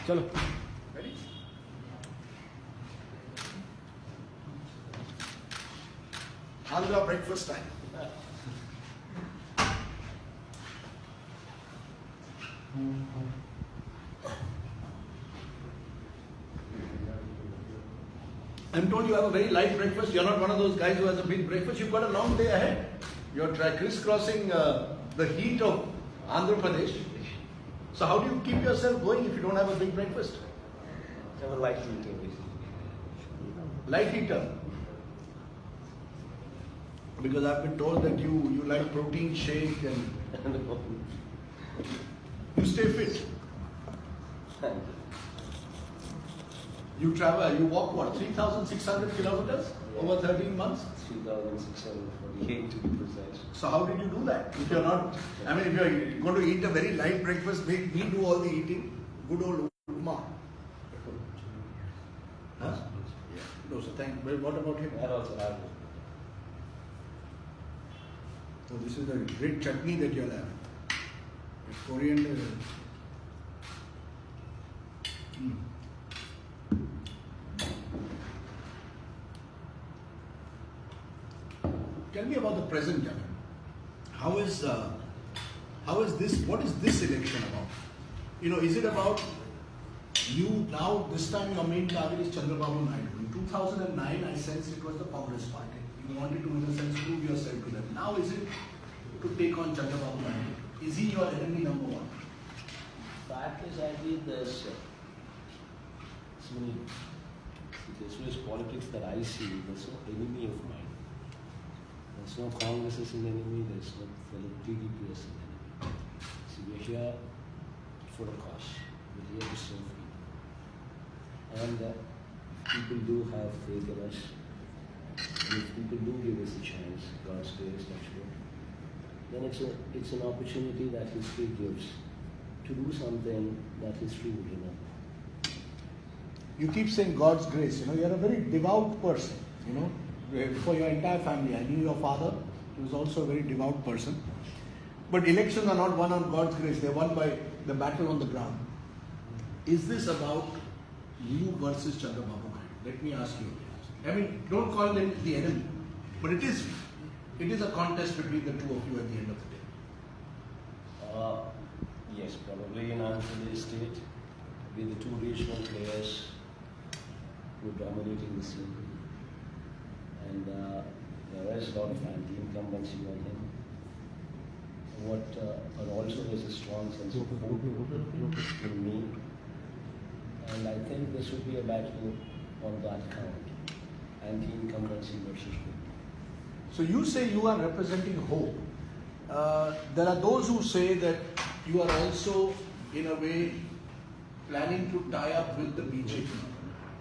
चलो. Ready? Andhra breakfast time. I'm told you have a very light breakfast. You're not one of those guys who has a big breakfast. You've got a long day ahead. You're crisscrossing the heat of Andhra Pradesh. So how do you keep yourself going if you don't have a big breakfast? Have a light eater, basically. Light eater. Because I've been told that you like protein shake and you stay fit. You travel, you walk what, 3,600 kilometers over 13 months? 3,648 to be precise. So how did you do that? If you're not, I mean, if you're going to eat a very light breakfast, make me do all the eating. Good old Uma. Huh? Yeah. No, so thank you. What about him? That also have. So this is the great chutney that you'll have. It's coriander. Tell me about the present, Jagan. How is this? What is this election about? You know, is it about you now? This time your main target is Chandrababu Naidu. In 2009, I sensed it was the Congress party. You wanted to, in a sense, prove yourself to them. Now is it to take on Chandrababu Naidu? Is he your enemy number one? Fact is, I think there's so many. As far as politics that I see, there's no enemy of mine. There's no Congress as an enemy, there's no fellow PDP as an enemy. See, we're here for a cause. We're here to serve people. And if people do have faith in us, and if people do give us a chance, God's grace, that's good, then it's an opportunity that history gives to do something that history would remember. You keep saying God's grace. You know, you're a very devout person. You know, for your entire family. I knew your father. He was also a very devout person. But elections are not won on God's grace. They're won by the battle on the ground. Is this about you versus Chandrababu Naidu? Let me ask you. I mean, don't call them the enemy. But it is a contest between the two of you at the end of the day. Yes, probably in Andhra Pradesh state, with the two regional players who are dominating the scene. And there is a lot of anti-incumbency on him. And also there's a strong sense of hope in me. And I think this would be a battle on that count. Anti-incumbency versus hope. So you say you are representing hope. There are those who say that you are also, in a way, planning to tie up with the BJP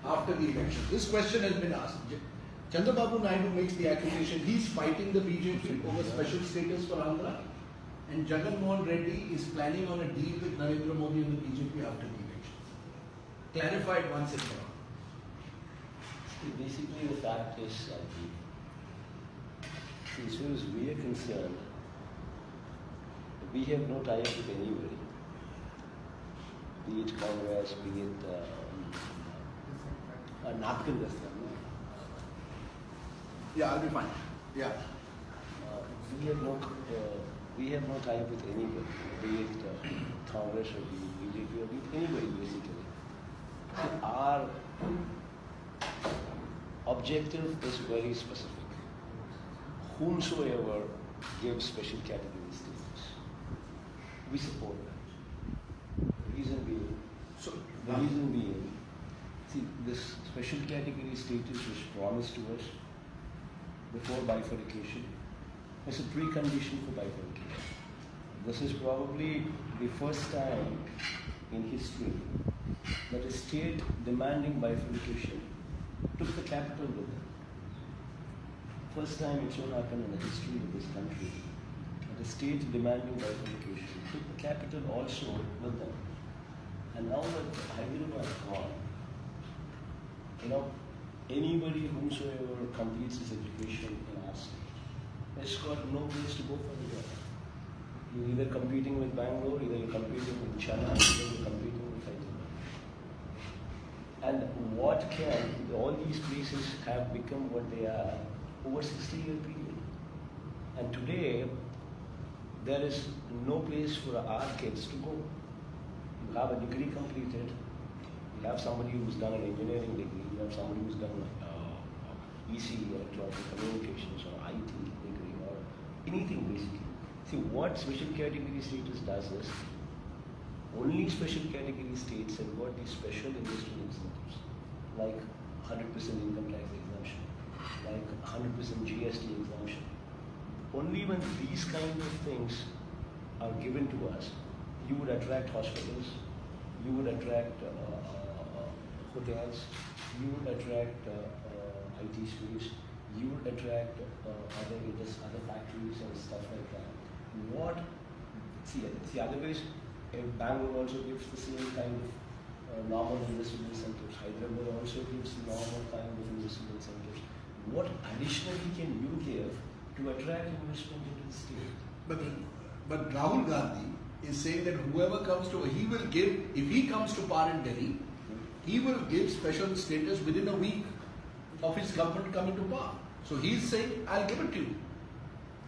after the election. This question has been asked. Chandrababu Naidu makes the accusation he's fighting the BJP over special status for Andhra, and Jagan Mohan Reddy is planning on a deal with Narendra Modi and the BJP after the election. Clarify it once and for all. Basically, the fact is, as far as we are concerned, we have no tie-up with anybody. Be it Congress, be it napkin this time. Yeah, I'll be fine. Yeah. We have no tie-up with anybody, be it Congress or be it BJP or be it anybody basically. So our objective is very specific. Whomsoever gives special category status, we support that. The reason being, see, this special category status was promised to us before bifurcation. It's a precondition for bifurcation. This is probably the first time in history that a state demanding bifurcation took the capital with them. First time it so happened in the history of this country that a state demanding bifurcation took the capital also with them. And now that Hyderabad is gone, anybody whomsoever completes his education in our state has got no place to go further. You're either competing with Bangalore, either you're competing with Chennai, either you're competing with Hyderabad. what can all these places have become what they are over 60-year period. And today, there is no place for our kids to go. You have a degree completed, you have somebody who's done an engineering degree, you have somebody who's done EC, electronic communications, or IT degree, or anything basically. See, what special category status does is, only special category states have got these special industrial incentives, like 100% income tax exemption, like 100% GST exemption. Only when these kind of things are given to us, you would attract hospitals, you would attract hotels, you would attract IT space, you would attract other factories and stuff like that. See, otherwise, Bangalore also gives the same kind of normal investment incentives. Hyderabad also gives normal kind of investment incentives. What additionally can you give to attract investment into the state? But Rahul Gandhi is saying that whoever comes to, he will give, if he comes to power in Delhi, he will give special status within a week of his government coming to power. So he's saying, I'll give it to you.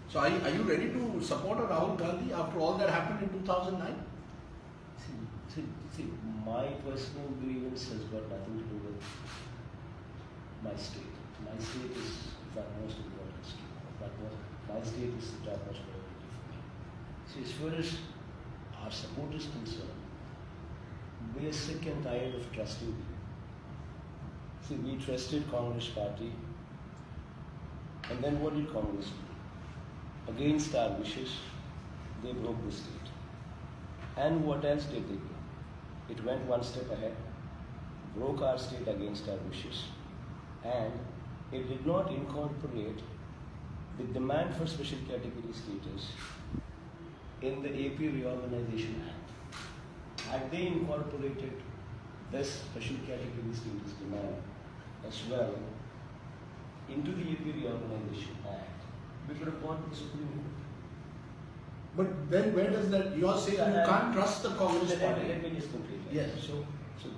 So are you ready to support a Rahul Gandhi after all that happened in 2009? See, my personal grievance has got nothing to do with my state. My state is the most important state. My state is the most priority for me. See, as far as our support is concerned, we are sick and tired of trusting you. See, we trusted Congress party, and then what did Congress do? Against our wishes, they broke the state. And what else did they do? It went one step ahead, broke our state against our wishes, and it did not incorporate the demand for special category status in the AP Reorganization Act. Had they incorporated this special category status demand as well into the AP Reorganization Act, we could have gone to the Supreme Court. But then where does that, you're saying you can't trust the Congress party? Let me just complete that. Yes. So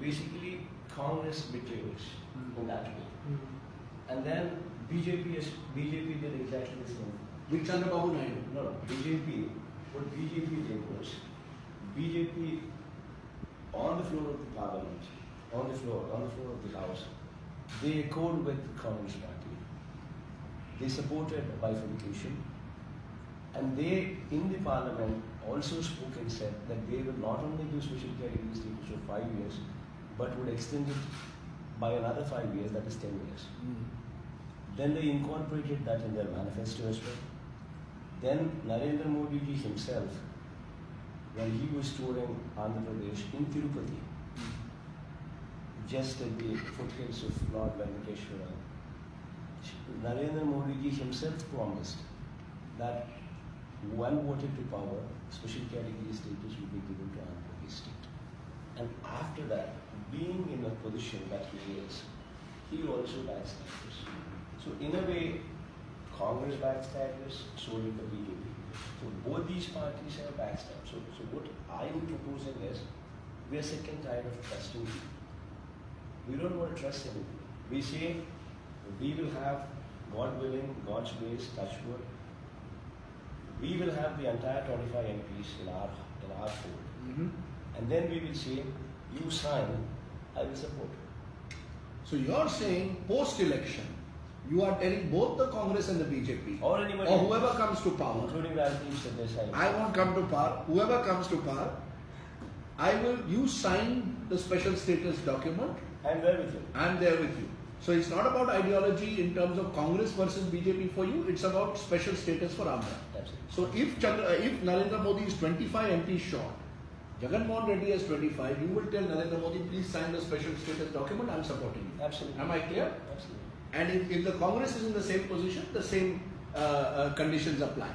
basically, Congress betrayed us in that way. And then BJP did exactly the same. With Chandrababu Naidu? No, what BJP did was, BJP on the floor of the parliament, on the floor of the house, they echoed with the Congress party. They supported bifurcation. And they, in the parliament, also spoke and said that they will not only do special category status for 5 years, but would extend it by another 5 years, that is 10 years. Then they incorporated that in their manifesto as well. Then Narendra Modi ji himself, when he was touring Andhra Pradesh in Tirupati, just at the foothills of Lord Venkateshwara, Narendra Modi ji himself promised that when voted to power, special category status will be given to Andhra Pradesh state. And after that, being in a position that he is, he also backstabbed us. So in a way, Congress backstabbed us, so did the BJP. So both these parties have backstabbed. So what I am proposing is, we are sick and tired of trusting people. We don't want to trust anybody. We say, we will have, God willing, God's grace, touch wood, we will have the entire 25 MPs in our fold. And then we will say, you sign, I will support. So you're saying post-election, you are telling both the Congress and the BJP, or anybody, or whoever comes to power, including Rajdeep, sardesai, I won't come to power, whoever comes to power, you sign the special status document. I'm there with you. I'm there with you. So it's not about ideology in terms of Congress versus BJP for you, it's about special status for Andhra. So if Narendra Modi is 25 MPs short, Jagan Mohan Reddy has 25, you will tell Narendra Modi, please sign the special status document, I'm supporting you. Absolutely. Am I clear? Absolutely. And if the Congress is in the same position, the same conditions apply.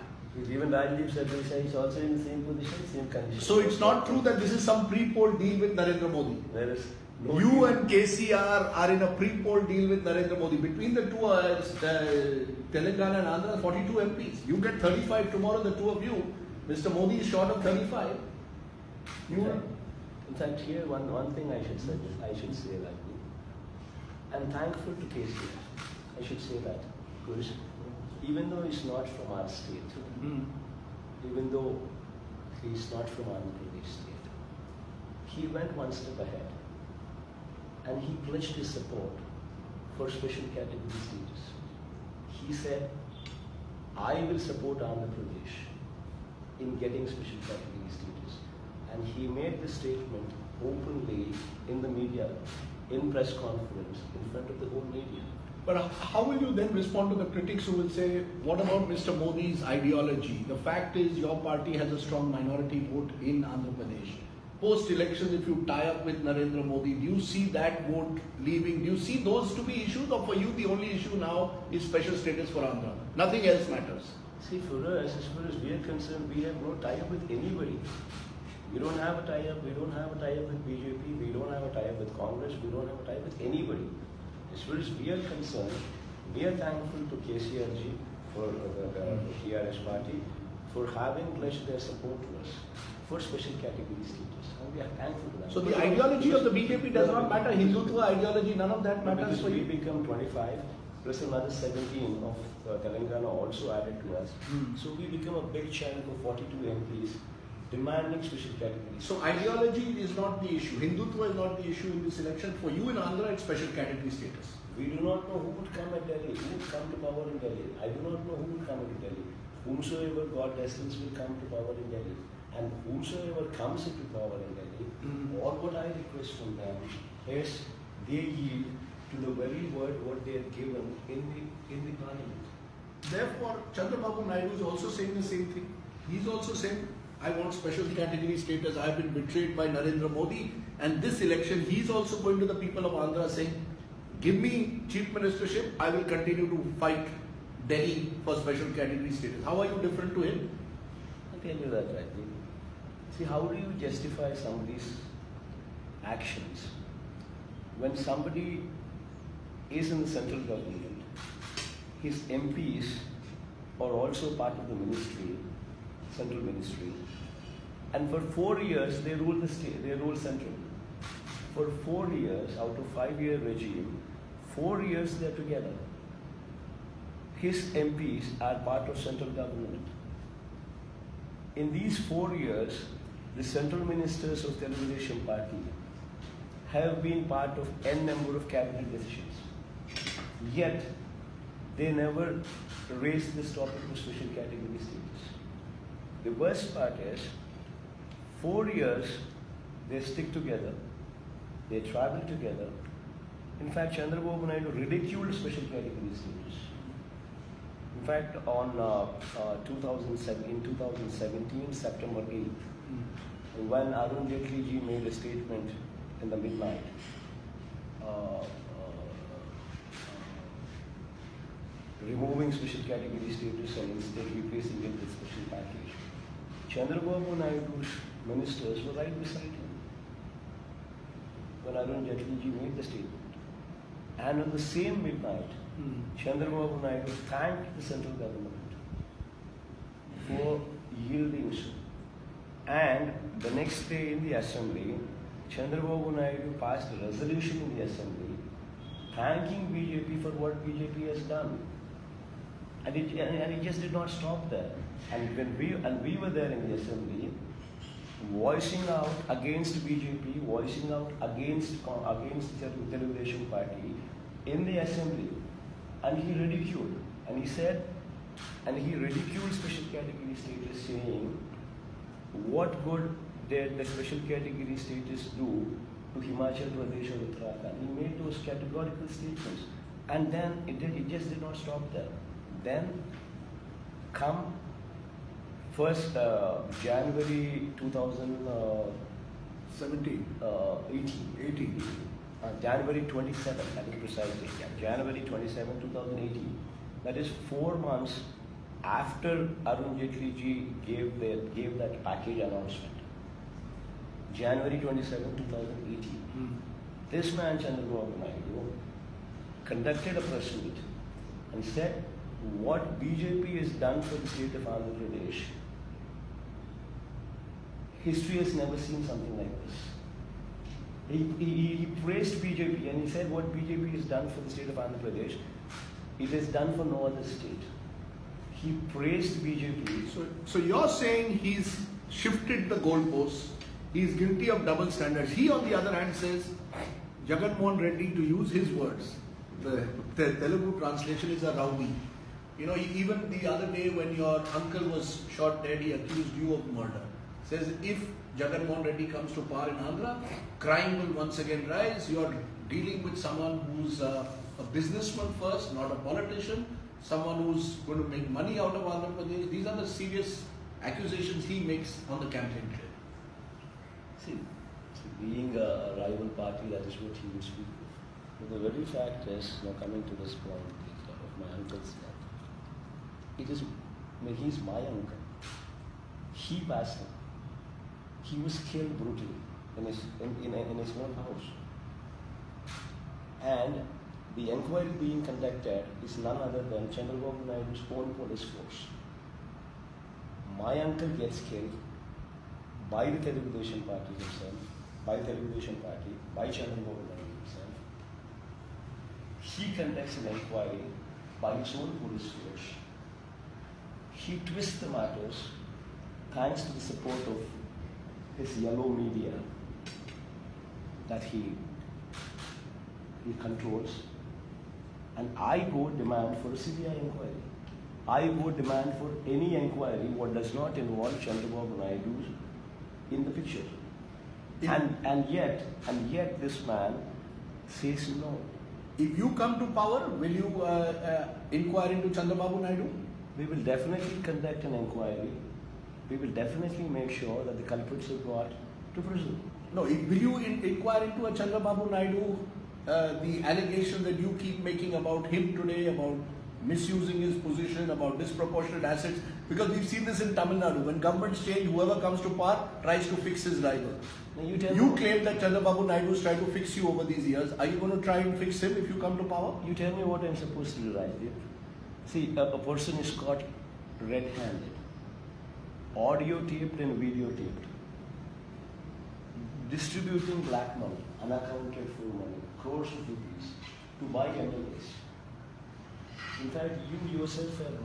Even Rajdeep sardesai is also in the same position, same conditions. So it's not true that this is some pre-poll deal with Narendra Modi. There is no You and KCR are in a pre-poll deal with Narendra Modi. Between the two, Telangana and Andhra, 42 MPs. You get 35 tomorrow, the two of you. Mr. Modi is short of 35. In fact, here one thing I should say, Rajdeep. I'm thankful to KCR. I should say that. Because even though he's not from our state, even though he's not from Andhra Pradesh state, he went one step ahead and he pledged his support for special category status. He said, I will support Andhra Pradesh in getting special category status. And he made this statement openly in the media, in press conference, in front of the whole media. But how will you then respond to the critics who will say, what about Mr. Modi's ideology? The fact is your party has a strong minority vote in Andhra Pradesh. Post-elections, if you tie up with Narendra Modi, do you see that vote leaving? Do you see those to be issues, or for you the only issue now is special status for Andhra? Nothing else matters. See, for us, as far as we are concerned, we have no tie-up with anybody. We don't have a tie-up. We don't have a tie-up with BJP. We don't have a tie-up with Congress. We don't have a tie-up with anybody. As far as we are concerned, we are thankful to KCRG for the TRS party for having pledged their support to us for special category status. And we are thankful to that. So the ideology of the BJP does not matter. Hindutva ideology, none of that matters because for we you. become 25 plus another 17 of Telangana also added to us. So we become a big chunk of 42 MPs demanding special categories. So ideology is not the issue. Hindutva is not the issue in this election. For you in Andhra, it's special category status. We do not know who would come at Delhi, who would come to power in Delhi. I do not know who will come into Delhi. Whomsoever God destines will come to power in Delhi. And whomsoever comes into power in Delhi, all what I request from them is they yield to the very word what they have given in the parliament. Therefore, Chandrababu Naidu is also saying the same thing. He's also saying, I want special category status. I have been betrayed by Narendra Modi. And this election, he's also going to the people of Andhra saying, give me chief ministership, I will continue to fight Delhi for special category status. How are you different to him? I'll tell you that, Rajdeep. See, how do you justify somebody's actions when somebody is in the central government, his MPs are also part of the ministry, central ministry, and for 4 years they rule the state, they rule central. For 4 years, out of 5-year regime, 4 years they are together. His MPs are part of central government. In these 4 years, the central ministers of Telugu Desam Party have been part of n number of cabinet decisions. Yet, they never raised this topic of special category status. The worst part is, 4 years they stick together, they travel together. In fact, Chandrababu Naidu ridiculed special category status. In fact, on 2017, September 8th, when Arun Jaitley ji made a statement in the midnight, removing special category status and instead replacing it with special package, Chandrababu Naidu's ministers were right beside him when Arun Jaitley ji made the statement. And on the same midnight, Chandrababu Naidu thanked the central government for yielding so. And the next day in the assembly, Chandrababu Naidu passed a resolution in the assembly thanking BJP for what BJP has done. And it just did not stop there. And when we were there in the assembly, voicing out against BJP, voicing out against the Telugu Desam Party in the assembly, and he ridiculed, and he said, and he ridiculed special category status, saying, what good did the special category status do to Himachal Pradesh or Uttarakhand? He made those categorical statements, and then it just did not stop there. Then, come 1st January 2017, 18. January 27, that is precisely, January 27, 2018. That is 4 months after Arun Jaitley ji gave that package announcement. January 27, 2018. This man, Chandrababu Naidu, conducted a press meet and said, what BJP has done for the state of Andhra Pradesh, history has never seen something like this. He praised BJP and he said what BJP has done for the state of Andhra Pradesh, it is done for no other state. He praised BJP. So you're saying he's shifted the goalposts, he's guilty of double standards. He on the other hand says, Jagan Mohan Reddy, to use his words, the Telugu translation is a rowdy. You know, even the other day when your uncle was shot dead, he accused you of murder. Says if Jagan Mohan Reddy comes to power in Andhra, crime will once again rise. You are dealing with someone who's a businessman first, not a politician, someone who's going to make money out of Andhra Pradesh. These are the serious accusations he makes on the campaign trail. See, being a rival party, that is what he will speak of. But the very fact is, now coming to this point of my uncle's death, he's my uncle. He passed him. He was killed brutally in his own house. And the inquiry being conducted is none other than Chandrababu Naidu's own police force. My uncle gets killed by the Telugu Desam Party himself, by Chandrababu Naidu himself. He conducts an inquiry by his own police force. He twists the matters thanks to the support of his yellow media that he controls. And I go demand for a CBI inquiry. I go demand for any inquiry what does not involve Chandrababu Naidu in the picture. And yet this man says no. If you come to power, will you inquire into Chandrababu Naidu? We will definitely conduct an inquiry. We will definitely make sure that the culprits are brought to prison. No, will you inquire into a Chandrababu Naidu, the allegation that you keep making about him today, about misusing his position, about disproportionate assets? Because we've seen this in Tamil Nadu. When governments change, whoever comes to power tries to fix his rival. Now you claim that Chandrababu Naidu has tried to fix you over these years. Are you going to try and fix him if you come to power? You tell me what I'm supposed to do, Rajdeep. See, a person is caught red-handed, audio taped and video taped, distributing black money, unaccounted for money, crores of rupees, to buy MLAs. In fact, you yourself have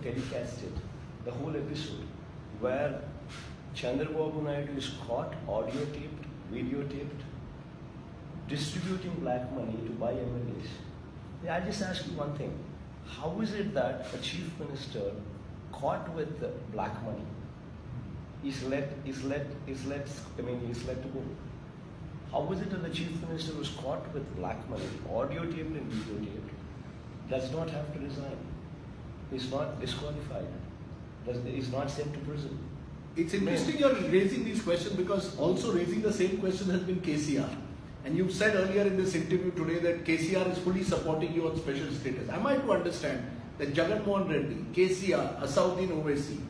telecasted the whole episode where Chandrababu Naidu is caught, audio taped, video taped, distributing black money to buy MLAs. I just ask you one thing. How is it that a chief minister caught with black money is let to go? How is it that the chief minister was caught with black money, audio taped and video taped, does not have to resign, is not disqualified, is not sent to prison? It's interesting you're raising these questions because also raising the same question has been KCR. And you've said earlier in this interview today that KCR is fully supporting you on special status. Am I to understand that Jagan Mohan Reddy, KCR, Asauddin Owaisi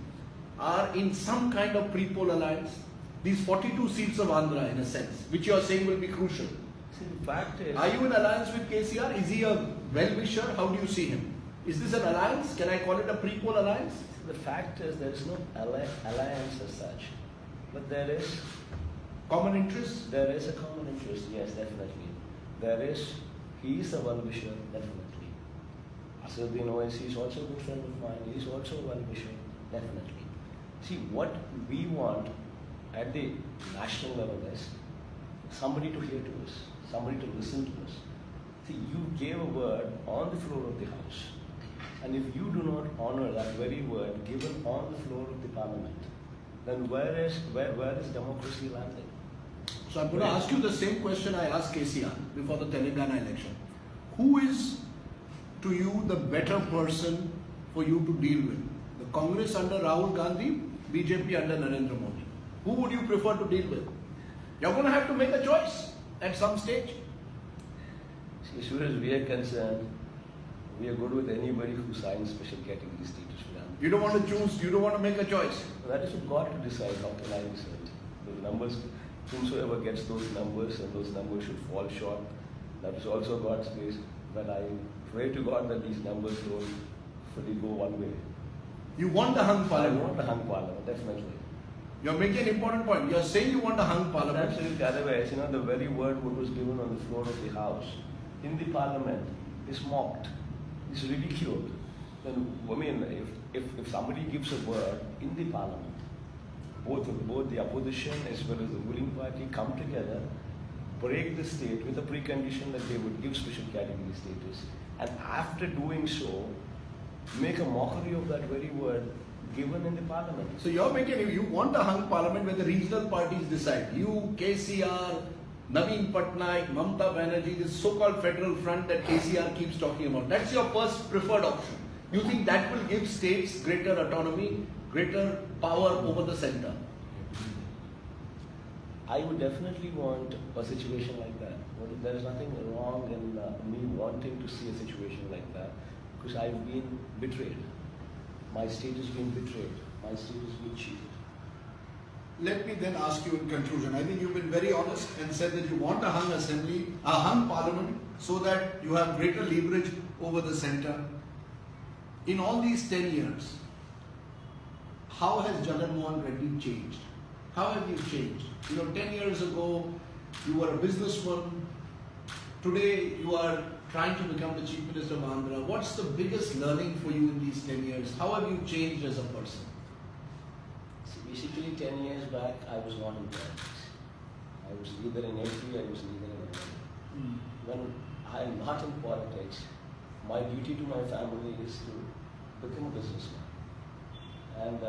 are in some kind of pre-poll alliance? These 42 seats of Andhra, in a sense, which you are saying will be crucial. See, the fact is, are you in alliance with KCR? Is he a well-wisher? How do you see him? Is this an alliance? Can I call it a pre-poll alliance? The fact is there is no alliance as such, but there is common interest? There is a common interest, yes, definitely. He is a well-wisher, definitely. Asauddin Owaisi is also a good friend of mine, he is also a well-wisher, definitely. See, what we want at the national level is somebody to hear to us, somebody to listen to us. See, you gave a word on the floor of the House, and if you do not honor that very word given on the floor of the Parliament, then where is democracy landing? So I'm going to ask you the same question I asked KCR before the Telangana election. Who is to you the better person for you to deal with? The Congress under Rahul Gandhi, BJP under Narendra Modi. Who would you prefer to deal with? You're going to have to make a choice at some stage. See, as far as we are concerned, we are good with anybody who signs special category status for them. You don't want to choose, you don't want to make a choice. That is for God to decide, how can I decide? The numbers, whomsoever gets those numbers and those numbers should fall short, that is also God's grace. But I pray to God that these numbers don't fully go one way. You want the hung parliament? I want the hung parliament, definitely. You're making an important point. You're saying you want a hung parliament. Absolutely. Otherwise, the very word what was given on the floor of the House in the Parliament is mocked, is ridiculed. Then, if somebody gives a word in the Parliament, both the opposition as well as the ruling party come together, break the state with a precondition that they would give special category status, and after doing so, make a mockery of that very word given in the Parliament. So you want a hung parliament where the regional parties decide. You, KCR, Naveen Patnaik, Mamata Banerjee, this so-called federal front that KCR keeps talking about. That's your first preferred option. You think that will give states greater autonomy, greater power over the center? I would definitely want a situation like that. There is nothing wrong in me wanting to see a situation like that, because I've been betrayed. My state has been betrayed. My state has been cheated. Let me then ask you in conclusion. I think you've been very honest and said that you want a hung assembly, a hung parliament, so that you have greater leverage over the center. In all these 10 years, how has Jagan Mohan Reddy changed? How have you changed? 10 years ago, you were a businessman. Today, you are trying to become the Chief Minister of Andhra. What's the biggest learning for you in these 10 years? How have you changed as a person? See, basically 10 years back, I was not in politics. I was either in AP, I was neither in AP. When I am not in politics, my duty to my family is to become a businessman. And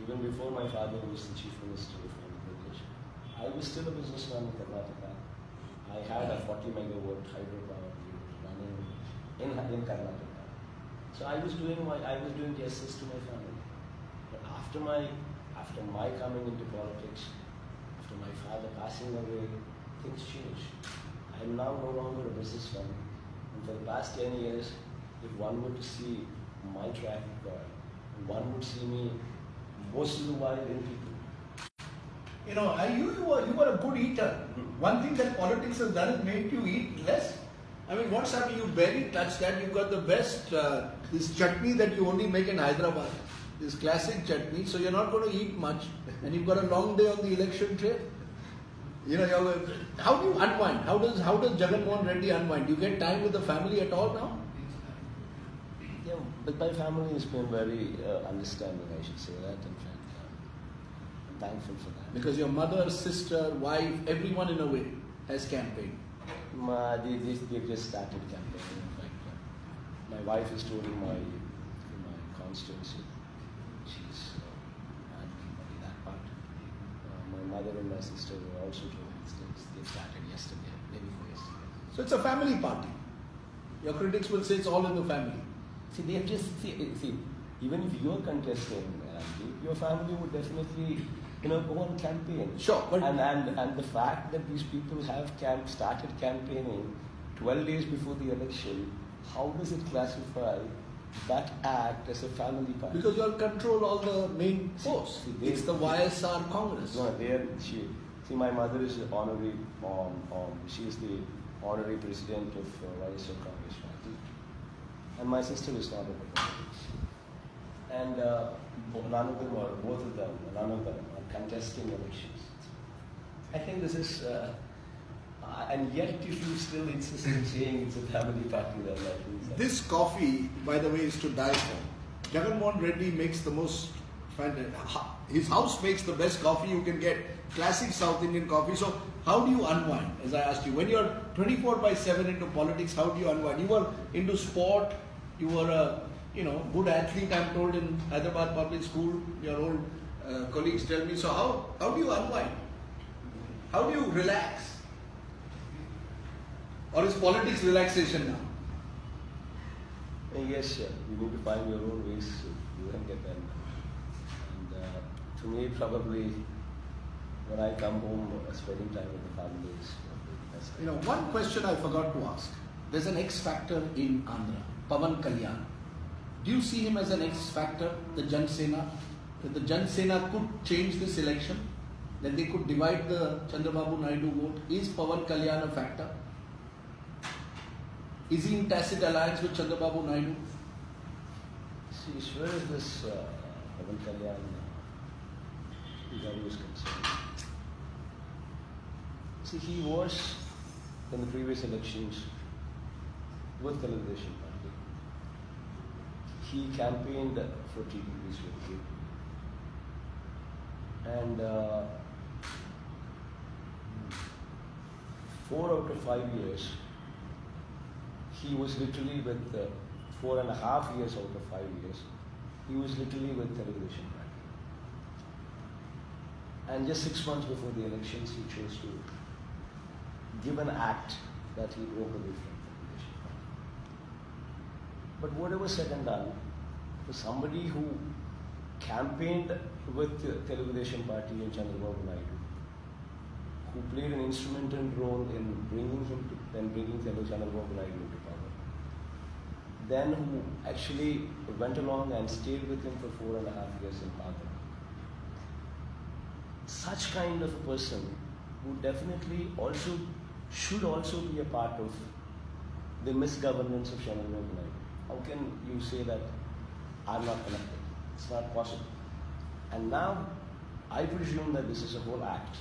even before my father was the Chief Minister of Andhra Pradesh, I was still a businessman in Karnataka. I had a 40 megawatt hydropower plant running in Karnataka. So I was doing justice to my family. But after my coming into politics, after my father passing away, things changed. I am now no longer a businessman. And for the past 10 years, if one were to see my track record, one would see me most of the while in people. You were a good eater. One thing that politics has done is made you eat less. I mean, what's happening? You barely touch that. You've got the best, this chutney that you only make in Hyderabad. This classic chutney. So you're not going to eat much. And you've got a long day on the election trail. How do you unwind? How does Jagan Mohan Reddy unwind? Do you get time with the family at all now? Yeah, but my family has been very understanding, I should say that. In fact, I'm thankful for that. Because your mother, sister, wife, everyone in a way has campaigned. They've just started campaigning. In fact, my wife is touring my constituency. She's advocating that part. My mother and my sister were also touring states. They started yesterday, day before yesterday. So it's a family party. Your critics will say it's all in the family. See, they have just see. Even if you're contesting, your family would definitely, go on campaign. Sure, but and the fact that these people have started campaigning 12 days before the election, how does it classify that act as a family party? Because you all control all the main posts. It's the YSR Congress. No, my mother is the honorary, she is the honorary president of YSR Congress party, and my sister is not in the politics. And none of them are contesting elections. I think this is, and yet if you still insist in saying it's a family party, then that means this coffee, by the way, is to die for. Jagan Mohan Reddy makes the most, his house makes the best coffee you can get. Classic South Indian coffee. So how do you unwind, as I asked you? When you're 24/7 into politics, how do you unwind? You were into sport, you were a good athlete, I'm told, in Hyderabad Public School. Your old colleagues tell me. So how do you unwind? How do you relax? Or is politics relaxation now? Yes, you need to find your own ways you can get them. And to me, probably when I come home, spending time with the family is the best. One question I forgot to ask. There's an X factor in Andhra, Pawan Kalyan. Do you see him as an X factor, the Jan Sena? That the Jan Sena could change this election? That they could divide the Chandrababu Naidu vote? Is Pawan Kalyan a factor? Is he in tacit alliance with Chandrababu Naidu? See, where is this Pawan Kalyan? that he was concerned. See, he was in the previous elections with Telugu Party. He campaigned for TDP's victory. And 4 out of 5 years, he was literally with 4.5 years out of 5 years, he was literally with Telugu Party. And just 6 months before the elections, he chose to give an act that he broke away from Telugu Party. But whatever said and done, for somebody who campaigned with Telugu Party and Chandrababu Naidu, who played an instrumental role in bringing Chandrababu Naidu to power, then who actually went along and stayed with him for 4.5 years in power. Such kind of a person who definitely should also be a part of the misgovernance of Chandrababu Naidu. How can you say that I'm not connected? It's not possible. And now, I presume that this is a whole act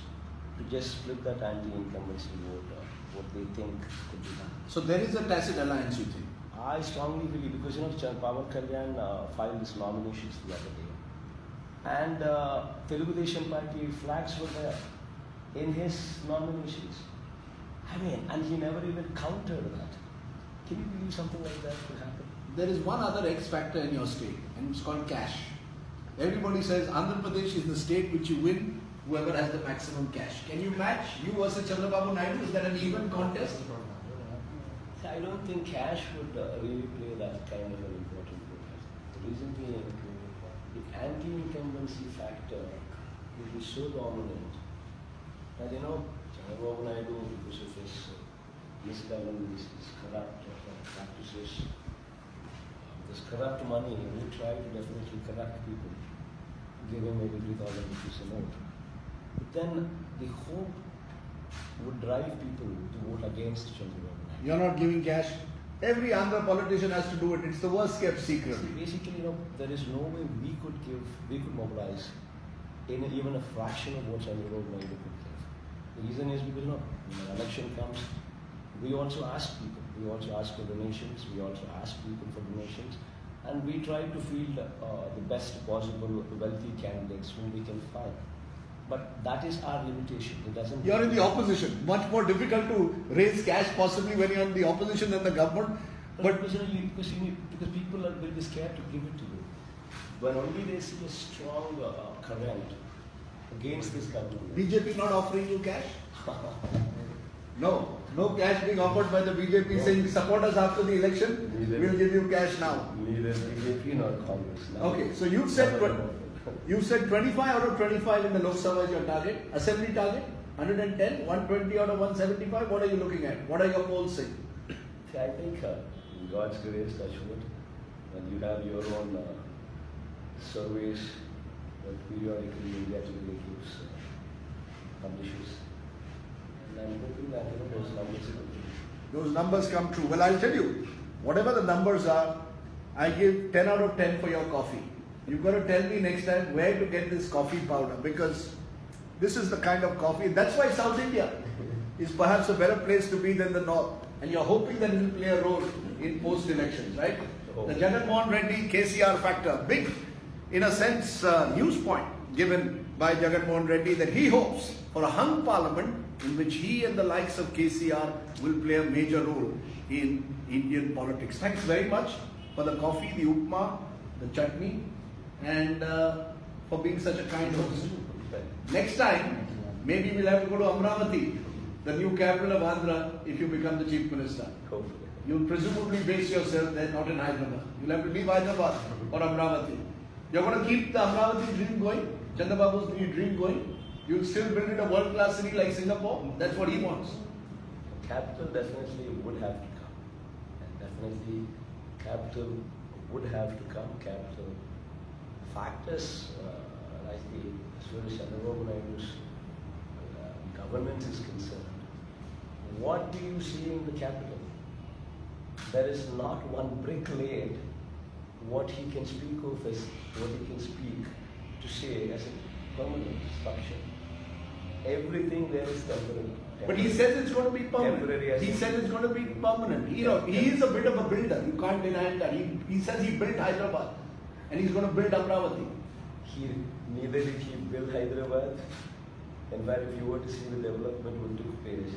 to just split that anti-incumbency vote, what they think could be done. So there is a tacit alliance, you think? I strongly believe, because Pawan Kalyan filed his nominations the other day, and Telugu Party flags were there in his nominations. I mean, and he never even countered that. Can you believe something like that could happen? There is one other X factor in your state, and it's called cash. Everybody says Andhra Pradesh is the state which you win, whoever has the maximum cash. Can you match you versus Chandrababu Naidu? Is that an even contest? I don't think cash would really play that kind of an important role. The reason being, the anti-incumbency factor will be so dominant that, Chandrababu Naidu, because of his misgovernance, his corrupt practices, this corrupt money, he will try to definitely corrupt people, give him maybe 3,000 rupees a note. But then the hope would drive people to vote against Chandrababu Naidu. You're not giving cash. Every Andhra politician has to do it. It's the worst kept secret. See, basically, there is no way we could mobilize in even a fraction of what Chandrababu Naidu could give. The reason is because, when an election comes, we also ask people. We also ask for donations. We also ask people for donations. And we try to field the best possible wealthy candidates whom we can find. But that is our limitation. It doesn't. You're in the opposition. Much more difficult to raise cash possibly when you're in the opposition than the government. But because people will be scared to give it to you. When only they see a strong current against this government. BJP not offering you cash? No cash being offered by the BJP saying support us after the election. We'll give you cash now. Neither BJP nor Congress. Okay, so you said 25 out of 25 in the Lok Sabha is your target. Assembly target? 110, 120 out of 175. What are you looking at? What are your polls saying? See, I think in God's grace, touch wood, when you have your own surveys that periodically India Today keeps publishes, and I'm hoping that those numbers come true. Those numbers come true. Well, I'll tell you, whatever the numbers are, I give 10 out of 10 for your coffee. You've got to tell me next time where to get this coffee powder, because this is the kind of coffee. That's why South India is perhaps a better place to be than the North. And you're hoping that it will play a role in post-elections, right? The Jagan Mohan Reddy KCR factor, big, in a sense, news point given by Jagan Mohan Reddy that he hopes for a hung parliament in which he and the likes of KCR will play a major role in Indian politics. Thanks very much for the coffee, the upma, the chutney, and for being such a kind host. Next time, maybe we'll have to go to Amravati, the new capital of Andhra, if you become the Chief Minister. Hopefully. You'll presumably base yourself there, not in Hyderabad. You'll have to leave Hyderabad or Amravati. You're going to keep the Amravati dream going, Chandrababu's dream going. You'll still build it a world-class city like Singapore. That's what he wants. Capital definitely would have to come. And definitely capital would have to come. Capital factors, like as far as Chandrababu Naidu's government is concerned, what do you see in the capital? There is not one brick laid. What he can speak of is what he can speak to say as a permanent structure. Everything there is temporary. But he says it's going to be permanent. Temporary as He in- says it's going to be permanent. You know, he is a bit of a builder. You can't deny that. He says he built Hyderabad and he's going to build Amravati. Neither did he build Hyderabad. In fact, if you were to see the development would took place,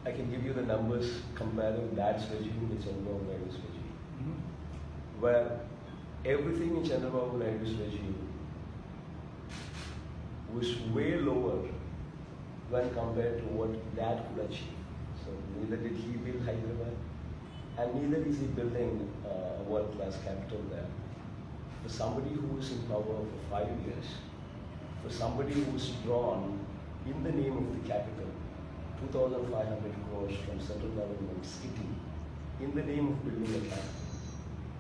I can give you the numbers comparing that regime with Chandrababu Naidu's regime. Where everything in Chandrababu Naidu's regime was way lower when compared to what that could achieve. So neither did he build Hyderabad, and neither is he building a world-class capital there. For somebody who is in power for 5 years, for somebody who is drawn in the name of the capital 2,500 crores from central government city in the name of building a capital,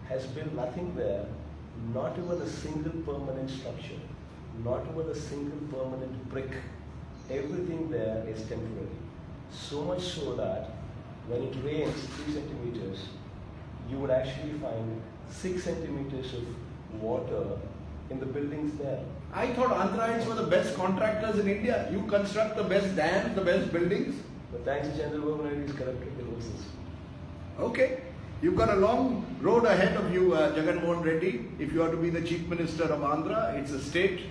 has built nothing there, not even a single permanent structure, not even a single permanent brick. Everything there is temporary. So much so that when it rains 3 centimeters, you would actually find 6 centimeters of water in the buildings there. I thought Andhra were the best contractors in India. You construct the best dams, the best buildings. But thanks to Chandrababu Naidu, he's corrupted the whole system. Okay. You've got a long road ahead of you, Jagan Mohan Reddy. If you are to be the Chief Minister of Andhra, it's a state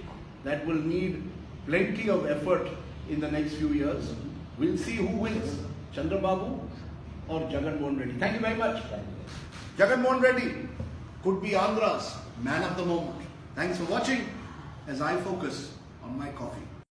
that will need plenty of effort in the next few years. We'll see who wins, Chandrababu or Jagan Mohan Reddy. Thank you very much. Thank you. Jagan Mohan Reddy could be Andhra's man of the moment. Thanks for watching as I focus on my coffee.